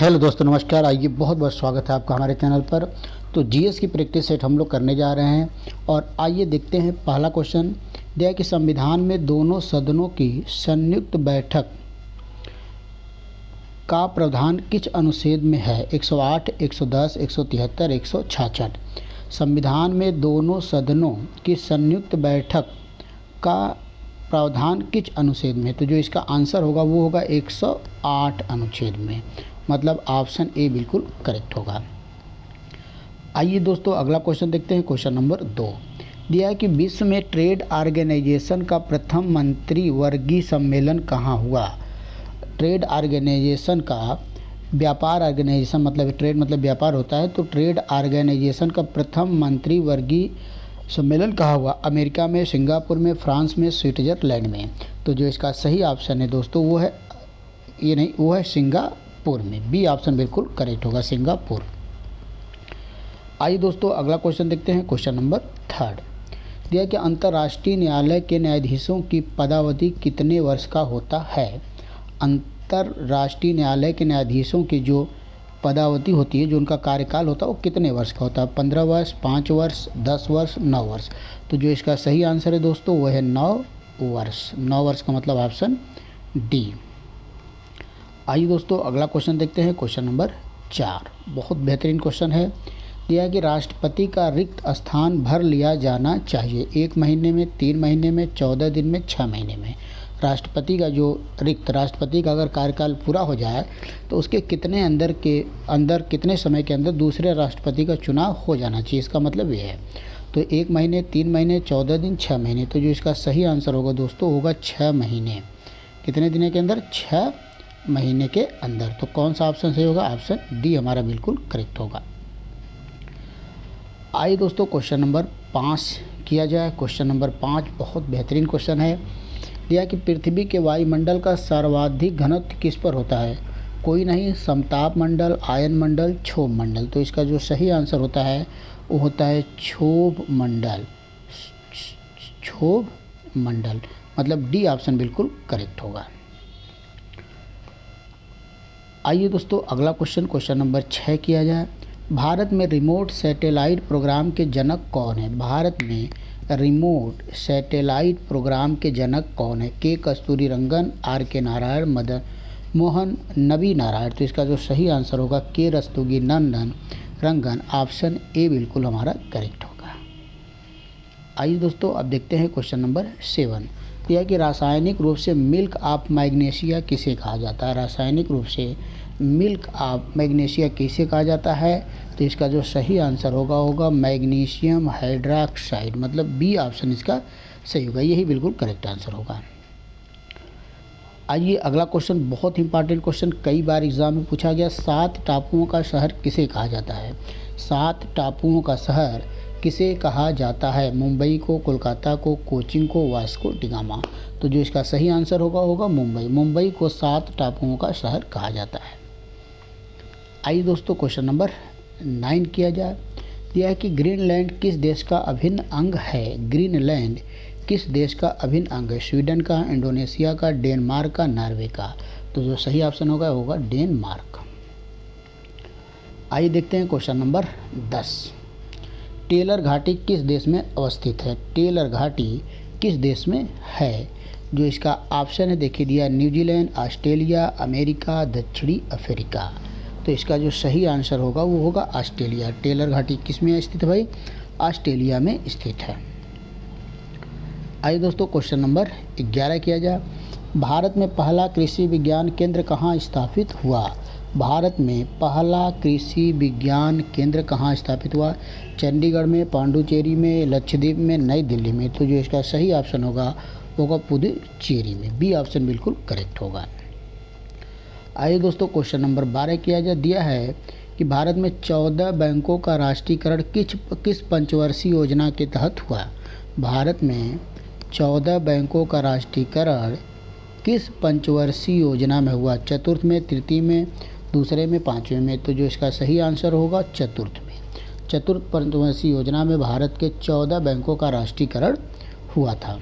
Hello दोस्तों, नमस्कार। आइए, बहुत बहुत स्वागत है आपका हमारे चैनल पर। तो जीएस की प्रैक्टिस सेट हम लोग करने जा रहे हैं और आइए देखते हैं। पहला क्वेश्चन दिया है कि संविधान में दोनों सदनों की संयुक्त बैठक का प्रावधान किस अनुच्छेद में है? 108, 110, 173, 166। संविधान में दोनों सदनों की संयुक्त बैठक का प्रावधान किस अनुच्छेद में? तो जो इसका आंसर होगा वो होगा 108 अनुच्छेद में, मतलब ऑप्शन ए बिल्कुल करेक्ट होगा। आइए दोस्तों अगला क्वेश्चन देखते हैं। क्वेश्चन नंबर 2 दिया है कि विश्व में ट्रेड ऑर्गेनाइजेशन का प्रथम मंत्री वर्गीय सम्मेलन कहाँ हुआ? ट्रेड ऑर्गेनाइजेशन का, व्यापार ऑर्गेनाइजेशन मतलब ट्रेड मतलब व्यापार होता है, तो ट्रेड ऑर्गेनाइजेशन का प्रथम मंत्री वर्गीय सम्मेलन कहाँ हुआ? अमेरिका में, सिंगापुर में, फ्रांस में, स्विट्जरलैंड में। तो जो इसका सही ऑप्शन है दोस्तों वो है, ये नहीं, वो है सिंगापुर में। बी ऑप्शन बिल्कुल करेक्ट होगा, सिंगापुर। आइए दोस्तों अगला क्वेश्चन देखते हैं। क्वेश्चन नंबर 3 दिया कि अंतर्राष्ट्रीय न्यायालय के न्यायाधीशों की पदावधि कितने वर्ष का होता है? अंतर्राष्ट्रीय न्यायालय के न्यायाधीशों की जो पदावधि होती है, जो उनका कार्यकाल होता है, वो कितने वर्ष का होता है? 15 वर्ष, 5 वर्ष, 10 वर्ष, 9 वर्ष। तो जो इसका सही आंसर है दोस्तों वो है 9 वर्ष। 9 वर्ष का मतलब ऑप्शन डी। आइए दोस्तों अगला क्वेश्चन देखते हैं। क्वेश्चन नंबर 4 बहुत बेहतरीन क्वेश्चन है। दिया है कि राष्ट्रपति का रिक्त स्थान भर लिया जाना चाहिए 1 महीने में, 3 महीने में, 14 दिन में, 6 महीने में। राष्ट्रपति का जो राष्ट्रपति का अगर कार्यकाल पूरा हो जाए तो उसके कितने समय के अंदर दूसरे राष्ट्रपति का चुनाव हो जाना चाहिए, इसका मतलब ये है। तो 1 महीने, 3 महीने, 14 दिन, 6 महीने। तो जो इसका सही आंसर होगा दोस्तों होगा 6 महीने। कितने दिनों के अंदर? 6 महीने के अंदर। तो कौन सा ऑप्शन सही होगा? ऑप्शन डी हमारा बिल्कुल करेक्ट होगा। आइए दोस्तों क्वेश्चन नंबर 5 किया जाए। क्वेश्चन नंबर 5 बहुत बेहतरीन क्वेश्चन है। दिया कि पृथ्वी के वायुमंडल का सर्वाधिक घनत्व किस पर होता है? कोई नहीं, समताप मंडल, आयन मंडल, क्षोभ मंडल। तो इसका जो सही आंसर होता है वो होता है क्षोभ मंडल। क्षोभ मंडल मतलब डी ऑप्शन बिल्कुल करेक्ट होगा। आइए दोस्तों अगला क्वेश्चन नंबर 6 किया जाए। भारत में रिमोट सैटेलाइट प्रोग्राम के जनक कौन है? भारत में रिमोट सैटेलाइट प्रोग्राम के जनक कौन है? के कस्तूरीरंगन, आर के नारायण, मदन मोहन, नवी नारायण। तो इसका जो सही आंसर होगा के कस्तूरीरंगन रंगन, ऑप्शन ए बिल्कुल हमारा करेक्ट होगा। आइए दोस्तों अब देखते हैं क्वेश्चन नंबर 7। यह कि रासायनिक रूप से मिल्क ऑफ मैग्नीशिया किसे कहा जाता है? रासायनिक रूप से मिल्क ऑफ मैग्नीशिया किसे कहा जाता है? तो इसका जो सही आंसर होगा मैग्नीशियम हाइड्रॉक्साइड, मतलब बी ऑप्शन इसका सही होगा। यही बिल्कुल करेक्ट आंसर होगा। आइए अगला क्वेश्चन बहुत इंपॉर्टेंट क्वेश्चन, कई बार एग्जाम में पूछा गया। 7 टापुओं का शहर किसे कहा जाता है? 7 टापुओं का शहर किसे कहा जाता है? मुंबई को, कोलकाता को, कोचीन को, वास्को डिगामा। तो जो इसका सही आंसर होगा मुंबई। मुंबई को 7 टापुओं का शहर कहा जाता है। आइए दोस्तों क्वेश्चन नंबर 9 किया जाए। यह है कि ग्रीनलैंड किस देश का अभिन्न अंग है? ग्रीनलैंड किस देश का अभिन्न अंग है? स्वीडन का, इंडोनेशिया का, डेनमार्क का, नॉर्वे का। तो जो सही ऑप्शन होगा डेनमार्क। आइए देखते हैं क्वेश्चन नंबर 10। टेलर घाटी किस देश में अवस्थित है? टेलर घाटी किस देश में है? जो इसका ऑप्शन है देखिए दिया, न्यूजीलैंड, ऑस्ट्रेलिया, अमेरिका, दक्षिणी अफ्रीका। तो इसका जो सही आंसर होगा वो होगा ऑस्ट्रेलिया। टेलर घाटी किस में स्थित है भाई? ऑस्ट्रेलिया में स्थित है। आइए दोस्तों क्वेश्चन नंबर 11 किया जाए। भारत में पहला कृषि विज्ञान केंद्र कहाँ स्थापित हुआ? भारत में पहला कृषि विज्ञान केंद्र कहाँ स्थापित हुआ? चंडीगढ़ में, पांडुचेरी में, लक्षद्वीप में, नई दिल्ली में। तो जो इसका सही ऑप्शन होगा पुदुचेरी में। बी ऑप्शन बिल्कुल करेक्ट होगा। आइए दोस्तों क्वेश्चन नंबर 12 किया जा दिया है कि भारत में 14 बैंकों का राष्ट्रीयकरण किस पंचवर्षीय योजना के तहत हुआ? भारत में 14 बैंकों का राष्ट्रीयकरण किस पंचवर्षीय योजना में हुआ? चतुर्थ में, तृतीय में, दूसरे में, पाँचवें में। तो जो इसका सही आंसर होगा चतुर्थ में। चतुर्थ पंचवर्षीय योजना में भारत के 14 बैंकों का राष्ट्रीयकरण हुआ था।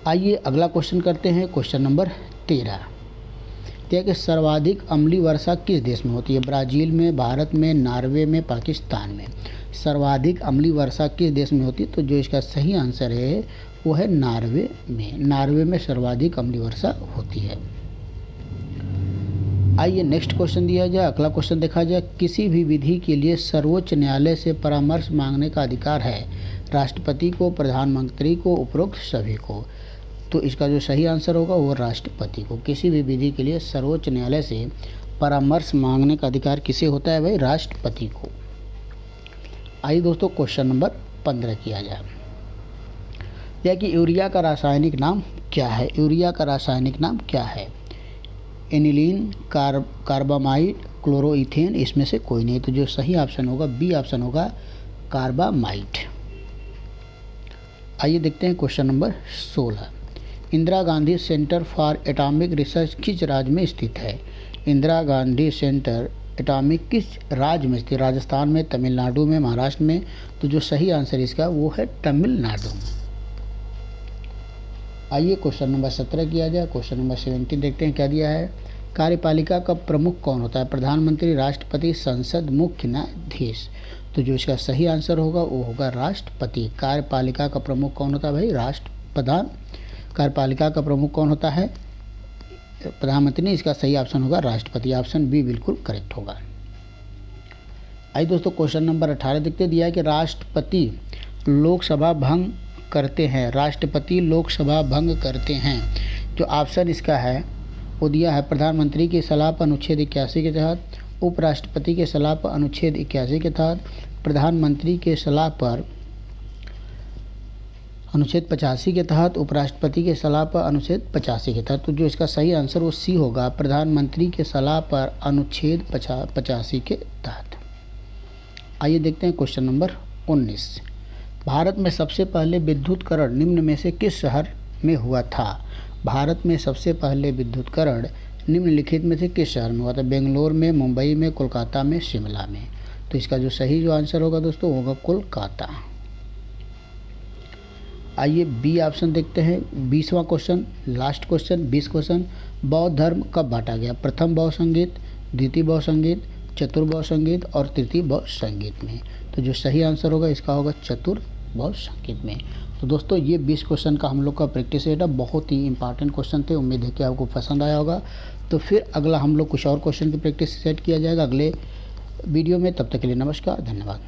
आइए अगला क्वेश्चन करते हैं। क्वेश्चन नंबर 13 दिया कि सर्वाधिक अम्लीय वर्षा किस देश में होती है? ब्राज़ील में, भारत में, नॉर्वे में, पाकिस्तान में। सर्वाधिक अम्लीय वर्षा किस देश में होती है? तो जो इसका सही आंसर है वो है नॉर्वे में। नॉर्वे में सर्वाधिक अम्लीय वर्षा होती है। आइए नेक्स्ट क्वेश्चन दिया जाए। अगला क्वेश्चन देखा जाए। किसी भी विधि के लिए सर्वोच्च न्यायालय से परामर्श मांगने का अधिकार है? राष्ट्रपति को, प्रधानमंत्री को, उपरोक्त सभी को। तो इसका जो सही आंसर होगा वो राष्ट्रपति को। किसी भी विधि के लिए सर्वोच्च न्यायालय से परामर्श मांगने का अधिकार किसे होता है भाई? राष्ट्रपति को। आइए दोस्तों क्वेश्चन नंबर 15 किया जाए। यह कि यूरिया का रासायनिक नाम क्या है? यूरिया का रासायनिक नाम क्या है? एनिलीन, कार्बामाइड, क्लोरोइथेन, इसमें से कोई नहीं। तो जो सही ऑप्शन होगा बी ऑप्शन होगा कार्बामाइड। आइए देखते हैं question number 16। Indira Gandhi centre for atomic research किस राज्य में स्थित है? इंदिरा गांधी सेंटर एटॉमिक किस राज्य में स्थित? राजस्थान में, तमिलनाडु में, महाराष्ट्र में। तो जो सही आंसर इसका वो है तमिलनाडु। आइए क्वेश्चन नंबर 17 किया जाए। क्वेश्चन नंबर 17 देखते हैं क्या दिया है। कार्यपालिका का प्रमुख कौन होता है? प्रधानमंत्री, राष्ट्रपति, संसद, मुख्य न्यायाधीश। तो जो इसका सही आंसर होगा वो होगा राष्ट्रपति। कार्यपालिका का प्रमुख कौन होता है भाई? कार्यपालिका का प्रमुख कौन होता है? प्रधानमंत्री। इसका सही ऑप्शन होगा राष्ट्रपति। ऑप्शन बी बिल्कुल करेक्ट होगा। आइए दोस्तों क्वेश्चन नंबर 18 देखते दिया है कि राष्ट्रपति लोकसभा भंग करते हैं। राष्ट्रपति लोकसभा भंग करते हैं। जो ऑप्शन इसका है वो दिया है प्रधानमंत्री की सलाह पर अनुच्छेद 81 के तहत, उपराष्ट्रपति के सलाह पर अनुच्छेद 81 के तहत, प्रधानमंत्री के सलाह पर अनुच्छेद 85 के तहत, उपराष्ट्रपति के सलाह पर अनुच्छेद 85 के तहत। तो जो इसका सही आंसर वो सी होगा, प्रधानमंत्री के सलाह पर अनुच्छेद 85 के तहत। आइए देखते हैं क्वेश्चन नंबर 19। भारत में सबसे पहले विद्युतीकरण निम्न में से किस शहर में हुआ था? भारत में सबसे पहले विद्युतीकरण निम्नलिखित में से किस शहर में हुआ था? बेंगलोर में, मुंबई में, कोलकाता में, शिमला में। तो इसका जो सही जो आंसर होगा दोस्तों होगा कोलकाता। आइए बी ऑप्शन देखते हैं। 20वां क्वेश्चन, लास्ट क्वेश्चन, 20 क्वेश्चन। बौद्ध धर्म कब बांटा गया? प्रथम बौद्ध संगीत, द्वितीय बौद्ध संगीत, चतुर्बौद्ध संगीत और तृतीय बौद्ध संगीत में। तो जो सही आंसर होगा इसका होगा चतुर्बौद्ध संगीत में। तो दोस्तों ये 20 क्वेश्चन का हम लोग का प्रैक्टिस सेट है। बहुत ही इंपॉर्टेंट क्वेश्चन थे। उम्मीद है कि आपको पसंद आया होगा। तो फिर अगला हम लोग कुछ और क्वेश्चन की प्रैक्टिस सेट किया जाएगा अगले वीडियो में। तब तक के लिए नमस्कार, धन्यवाद।